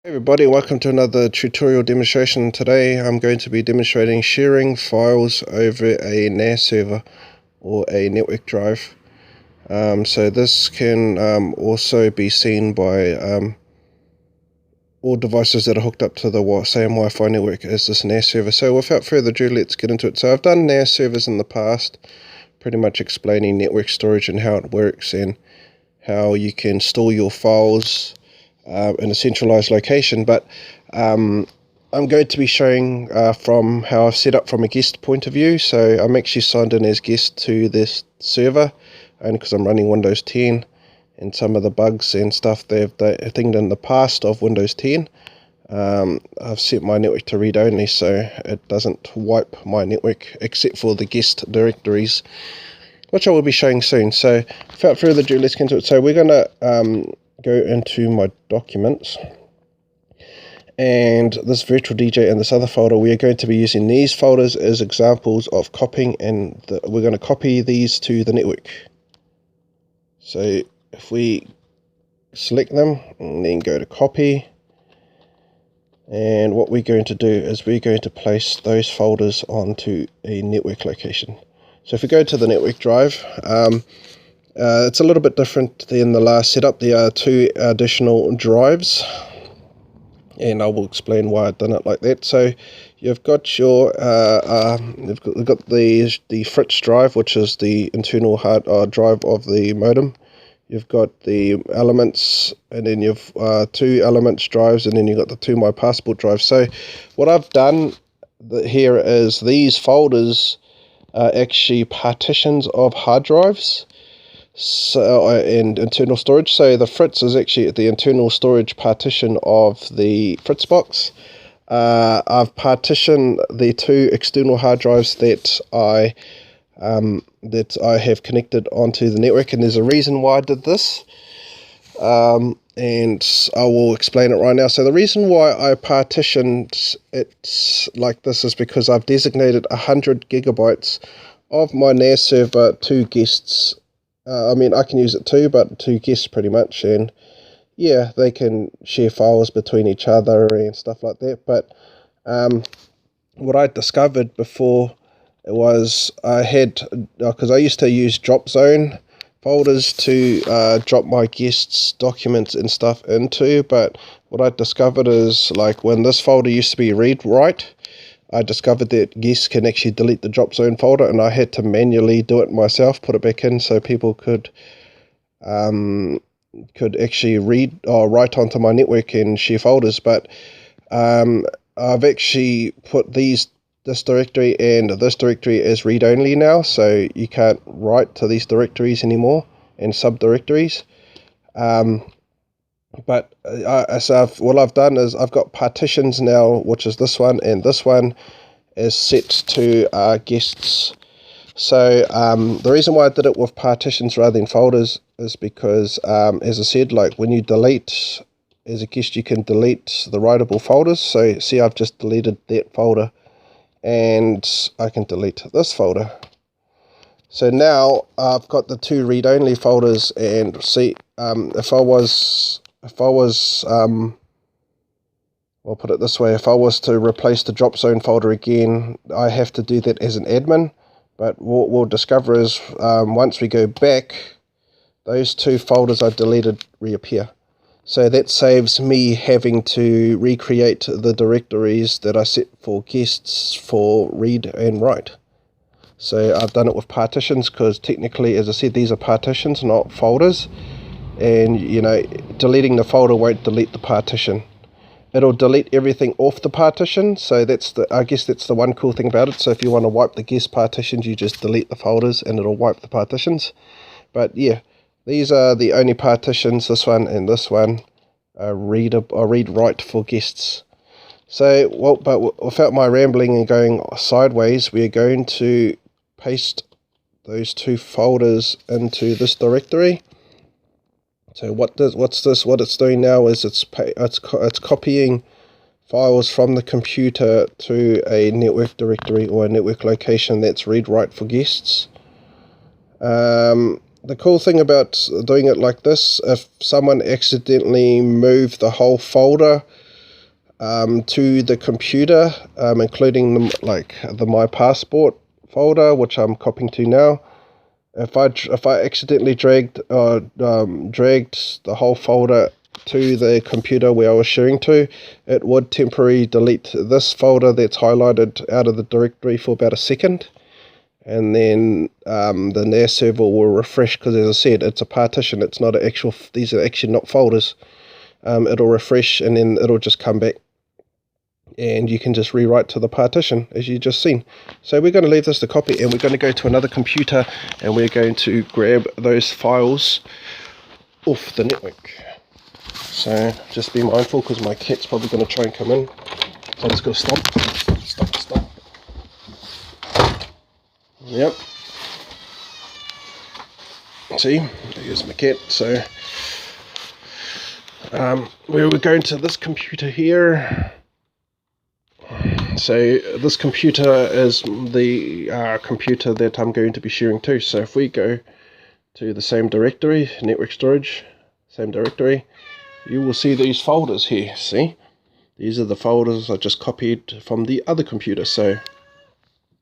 Hey everybody, welcome to another tutorial demonstration. Today I'm going to be demonstrating sharing files over a NAS server or a network drive. So this can also be seen by all devices that are hooked up to the same Wi-Fi network as this NAS server. So without further ado, let's get into it. So I've done NAS servers in the past, pretty much explaining network storage and how it works and how you can store your files in a centralized location, but I'm going to be showing from how I've set up from a guest point of view. So I'm actually signed in as guest to this server only because I'm running Windows 10, and some of the bugs and stuff they've thinged in the past of Windows 10. I've set my network to read only, so it doesn't wipe my network except for the guest directories, which I will be showing soon. So without further ado, let's get into it. So we're going to go into my documents, and this virtual DJ and this other folder, we are going to be using these folders as examples of copying, and we're going to copy these to the network. So if we select them and then go to copy, and what we're going to do is we're going to place those folders onto a network location. So if we go to the network drive, it's a little bit different than the last setup. There are two additional drives, and I will explain why I've done it like that. So you've got your you've got the Fritz drive, which is the internal hard drive of the modem. You've got the elements, and then you've two elements drives, and then you've got the two My Passport drives. So what I've done here is these folders are actually partitions of hard drives. So and internal storage. So the Fritz is actually the internal storage partition of the Fritz box. I've partitioned the two external hard drives that I have connected onto the network, and there's a reason why I did this, and I will explain it right now. So the reason why I partitioned it like this is because I've designated 100 gigabytes of my NAS server to guests. I mean, I can use it too, but to guests pretty much, and yeah, they can share files between each other and stuff like that. But what I discovered before was I had, because I used to use drop zone folders to drop my guests' documents and stuff into, but what I discovered is, like, when this folder used to be read-write, I discovered that guests can actually delete the drop zone folder, and I had to manually do it myself, put it back in so people could actually read or write onto my network and share folders. But I've actually put this directory and this directory as read-only now, so you can't write to these directories anymore and subdirectories. But what I've done is I've got partitions now, which is this one, and this one is set to guests. So the reason why I did it with partitions rather than folders is because, as I said, like when you delete as a guest, you can delete the writable folders. So see, I've just deleted that folder, and I can delete this folder. So now I've got the two read-only folders, and see, I'll put it this way, if I was to replace the drop zone folder again, I have to do that as an admin. But what we'll discover is once we go back, those two folders I deleted reappear. So that saves me having to recreate the directories that I set for guests for read and write. So I've done it with partitions because technically, as I said, these are partitions, not folders. And, you know, deleting the folder won't delete the partition. It'll delete everything off the partition. So I guess that's the one cool thing about it. So if you want to wipe the guest partitions, you just delete the folders and it'll wipe the partitions. But yeah, these are the only partitions, this one and this one, read-write for guests. So, well, but without my rambling and going sideways, we're going to paste those two folders into this directory. So what it's doing now is it's copying files from the computer to a network directory or a network location that's read-write for guests. The cool thing about doing it like this, if someone accidentally moved the whole folder to the computer, including the My Passport folder, which I'm copying to now. If I accidentally dragged the whole folder to the computer where I was sharing to, it would temporarily delete this folder that's highlighted out of the directory for about a second, and then the NAS server will refresh, because as I said, it's a partition, it's not an actual, these are actually not folders. It'll refresh and then it'll just come back, and you can just rewrite to the partition as you just seen. So we're going to leave this to copy, and we're going to go to another computer, and we're going to grab those files off the network. So just be mindful, because my cat's probably going to try and come in. So I'm just going to stop. Yep. See, here's my cat. So we're going to this computer here. So this computer is the computer that I'm going to be sharing to. So if we go to the same directory, network storage, same directory, you will see these folders here. See, these are the folders I just copied from the other computer. So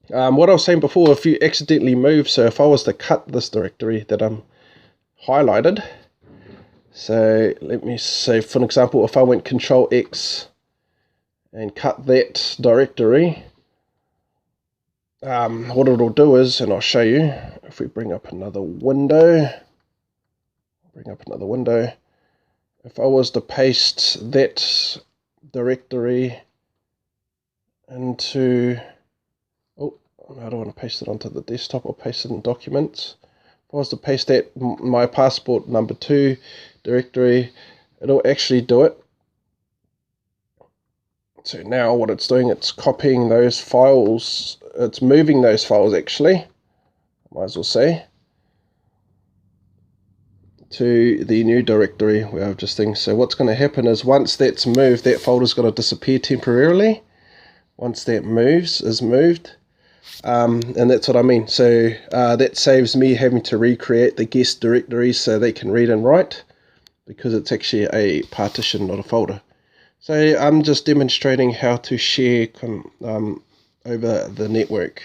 what I was saying before, if you accidentally move, so if I was to cut this directory that I'm highlighted, so let me say, for an example, if I went Control X and cut that directory, what it'll do is, and I'll show you, if we bring up another window, if I was to paste that directory into, I don't want to paste it onto the desktop, I'll paste it in documents. If I was to paste that My Passport number 2 directory, it'll actually do it. So now what it's doing, it's copying those files, it's moving those files actually, might as well say, to the new directory where I've just things. So what's going to happen is, once that's moved, that folder's going to disappear temporarily. Once that is moved, and that's what I mean. So that saves me having to recreate the guest directories so they can read and write, because it's actually a partition, not a folder. So I'm just demonstrating how to share over the network,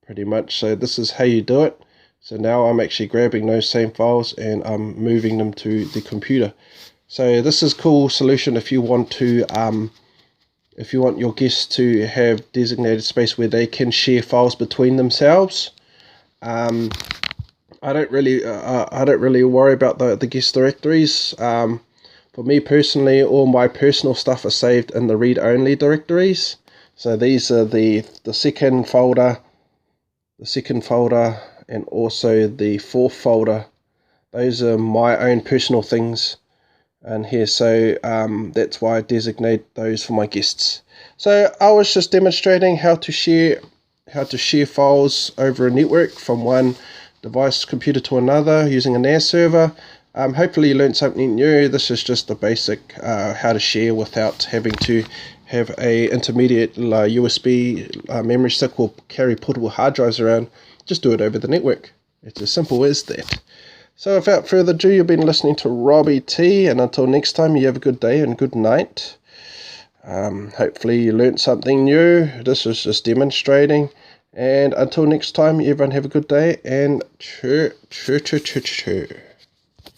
pretty much. So this is how you do it. So now I'm actually grabbing those same files and I'm moving them to the computer. So this is a cool solution if you want to, if you want your guests to have designated space where they can share files between themselves. I don't really worry about the guest directories. For me personally, all my personal stuff is saved in the read-only directories. So these are the second folder, and also the fourth folder. Those are my own personal things in here. So that's why I designate those for my guests. So I was just demonstrating how to share files over a network from one device computer to another using a NAS server. Hopefully you learned something new. This is just the basic how to share without having to have a intermediate USB memory stick or carry portable hard drives around. Just do it over the network. It's as simple as that. So without further ado, you've been listening to Robbie T, and until next time, you have a good day and good night. Hopefully you learned something new. This is just demonstrating. And until next time, everyone have a good day, and choo.